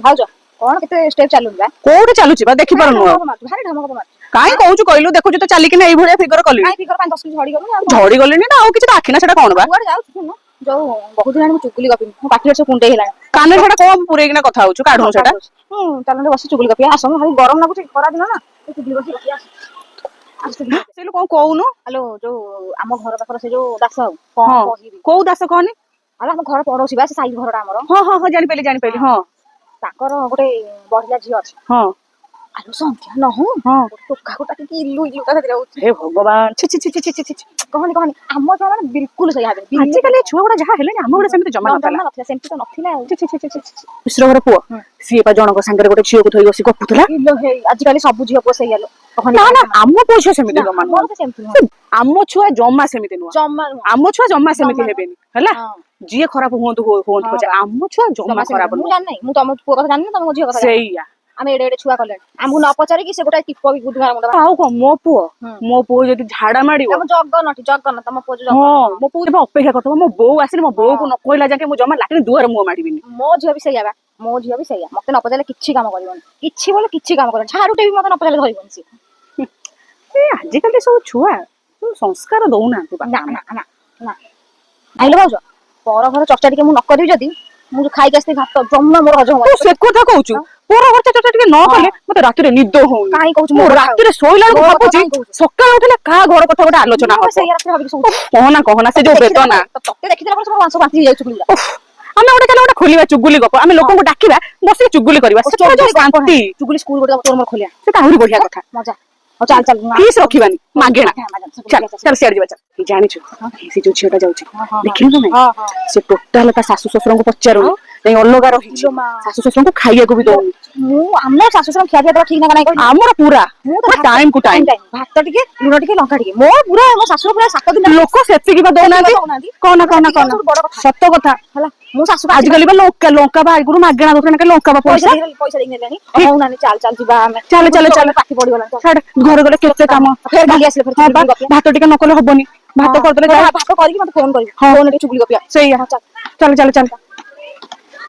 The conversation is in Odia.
ଭାଉଜ କଣ କେତେ ସ୍ଟେପ ଚାଲୁନି ବା କୋଉଠି ଚାଲୁଛି ବା ଦେଖି ପାରୁନୁ ଭାରି ଢମକ ମାରୁଛି କାଇଁ କହୁଛୁ କହିଲୁ ଦେଖୁଛୁ ତ ଚାଲିକି ନା ଏଇଭଳିଆ ଫିଗର କଲି କାଇଁ ଫିଗର 5-10 କିଲୋ ଝଡି ଗଲୁନି ଆଉ ଝଡି ଗଲିଣି ନା ଆଉ କିଛି ତ ଆଖି ନା ସେଟା କଣ ବା କୁଆଡେ ଯାଉଛୁ ଶୁଣୁ ଯୋଉ ବହୁତ ଦିନ ମୁଁ ଚୁଗୁଲି ଗପିନି ମୋ ପାଟିରେ ସବୁ କୁଣ୍ଡେଇ ହେଲାଣି କାନରେ ସେଟା କଣ ପୁରେଇକିନା କଥା ହଉଛୁ କାଢୁନୁ ସେଟା ଚାଲନ୍ତୁ ବସି ଚୁଗୁଲି ଗପିଆ ଆସ ଭାରି ଗରମ ଲାଗୁଛି ଖରା ଦିନ ନା ଚୁଗୁଲି ବସି ଗପିଆ ଆସିଲୁ କଣ କହୁନୁ ହ୍ୟାଲୋ ଯୋଉ ଆମ ଘର ପାଖରେ ସେ ଯୋଉ ଦାସ ଆଉ କଣ କହିବି କୋଉ ଦାସ କହନି ଆଉ ଆମ ଘର ପଡୋଶୀ ବା ସେ ସାଇ ଘରଟା ଆମର ହଁ ଜାଣିପାରିଲି ହଁ ତାଙ୍କର ଗୋଟେ ବଢିଆ ଝିଅ ଅଛି ହଁ ଆଲୋ ସଂଖ୍ୟା ନହୁ ଟୋକାକୁ କାଟିକି ଇଲୁ ଇଲୁ ତା ଦେହରେ ହଉଛି ହେ ଭଗବାନ ଛି ଛି ଛି ଛି ଛି ଛି କହନି ଆମ ଛୁଆ ମାନେ ବିଲକୁଲ ସେଇଆ ହେବେ ଆଜିକାଲି ଛୁଆ ଗୁଡା ଯାହା ହେଲେଣି ଆମ ଗୁଡା ସେମିତି ଜମା ନଥିଲା ସେମିତି ତ ନଥିଲା ଆଉ ମିଶ୍ର ଘର ପୁଅ ସିଏ ବା ଜଣଙ୍କ ସାଙ୍ଗରେ ଗୋଟେ ଝିଅକୁ ଧରି ବସି ଗପୁଥିଲା ଆଜିକାଲି ସବୁ ଝିଅ ପୁଅ ସେଇଆ ଲୋ ନା ନା ଆମ ପୁଅ ଝିଅ ସେମିତି ଜମା ନୁହଁ ସେମିତି ନୁହଁ ଆମ ଛୁଆ ଜମା ସେମିତି ନୁହଁ ଆମ ଛୁଆ ଜମା ସେମିତି ହେବେନି ହେଲା ଯିଏ ଖରାପ ହୁଅନ୍ତୁ ପଛେ ଆମ ଛୁଆ ଜମା ଖରାପ ମୁଁ ଜାଣିନି ମୁଁ ତମ ପୁଅ କଥା ଜାଣିନି ତମ ଝିଅ କଥା ସେଇଆ ଆମେ ଏଡେ ଏଡେ ଛୁଆ କଲେଣି ଆମକୁ ନ ପଚାରିକି ସେ ଗୋଟେ ଟିପ ବି ବୁଧବାର ମୁଣ୍ଡ ଆଉ କଣ ମୋ ପୁଅ ଯଦି ଝାଡା ମାଡିବ ଜଗନ୍ନାଥ ତମ ପୁଅ ହଁ ମୋ ପୁଅ ଏବେ ଅପେକ୍ଷା କରିଥିବ ମୋ ବୋଉ ଆସିଲେ ମୋ ବୋଉକୁ ନ କହିଲା ଯାକେ ମୁଁ ଜମା ଲାଟିନ ଦୁଆରେ ମୁହଁ ମାଡିବିନି ମୋ ଝିଅ ବି ସେଇଆ ବା ମୋ ଝିଅ ବି ସେଇଆ ମତେ ନ ପଚାରିଲେ କିଛି କାମ କରିବନି କିଛି ବୋଲେ କିଛି କାମ କରିବନି ଝାଡୁଟେ ବି ମତେ ନ ପଚାରିଲେ ଧରିବନି ସିଏ ଆଜିକାଲି ସବୁ ଛୁଆ ସଂସ୍କାର ଦଉନାହାନ୍ତି ଆଇଲ ଭାଉଜ ପର ଘର ଚର୍ଚ୍ଚା ଟିକେ ମୁଁ ନ କରିବି ଯଦି ମୁଁ ଖାଇକି ଆସିଥିଲି ଭାତ ଜମା ମୋର ହଜମ ହବନି ସେ କଥା କହୁଛୁ ପର ଘର ଚର୍ଚ୍ଚା ଟିକେ ନ କଲେ ମତେ ରାତିରେ ନିଦ ହଉନି କାହିଁ କହୁଛୁ ମୁଁ ରାତିରେ ଶୋଇଲା ବେଳକୁ ଭାବୁଛି ସକାଳେ ଉଠିଲେ କାହା ଘର କଥା ଗୋଟେ ଆଲୋଚନା ହବ କହନା ସେ ଯୋଉ ବେଦନା ତତେ ଦେଖିଦେଲା ପରେ ସବୁ ମାଂସ ବାନ୍ତି ହେଇଯାଉଛି ଆମେ ଗୋଟେ ଚାଲ ଗୋଟେ ଖୋଲିବା ଚୁଗୁଲି ଗପ ଆମେ ଲୋକଙ୍କୁ ଡାକିବା ବସିକି ଚୁଗୁଲି କରିବା ଚୁଗୁଲି ସ୍କୁଲ ଗୋଟେ ତୋର ମୋର ଖୋଲିବା ସେଟା ଆହୁରି ବଢିଆ କଥା ମଜା ଚାଲ ଫିସ୍ ରଖିବାନି ମାଗେଣା ଚାଲ ସିଆଡେ ଯିବା ଜାଣିଛୁ ସେ ଯୋଉ ଝିଅଟା ଯାଉଛି ଦେଖିଲୁ ନା ନାଇଁ ସେ ଟୋଟାଲ ତା ଶାଶୁ ଶ୍ୱଶୁରଙ୍କୁ ପଚାରୁନି ନାଇଁ ଅଲଗା ରହିଛି ଶାଶୁ ଶ୍ୱଶୁରଙ୍କୁ ଖାଇବାକୁ ବି ଦଉନି ଆମ ଶାଶୁ ଶ୍ୱଶୁର ଖିଆ ପିଆ ଠିକ ନା ନାଇଁ ଆମର ପୁରା ଟାଇମ କୁ ଟାଇମ ଭାତ ଟିକେ ଲୁଣ ଟିକେ ଲଙ୍କା ଟିକେ ମୋ ପୁରା ମୋ ଶାଶୁ ପୁରା 7 ଦିନ ଲୋକ ସେତିକି ବା ଦଉନାହାନ୍ତି କହନା ସତ କଥା ହେଲା ମୋ ଶାଶୁ ଆଜିକାଲି ବା ଲଙ୍କା ବା ଆଗରୁ ମାଗେଣା ଦଉଥିଲେ ଲଙ୍କା ବା ପଇସା ଦେଇ ନେଲେଣି ହଉନାହାନ୍ତି ଚାଲ ଯିବା ଆମେ ଚାଲ ପାଖି ପଡିଗଲାଣି ଘରେ ଗଲେ କେତେ କାମ ଭାତ ଟିକେ ନ କଲେ ହବନି ଭାତ କରିଦେଲେ ଭାତ କରିକି ମତେ ଫୋନ କରିବି ଫୋନ ଟିକେ ଚୁଗୁଲି ଗପିଆ ସେଇଆ ଚାଲ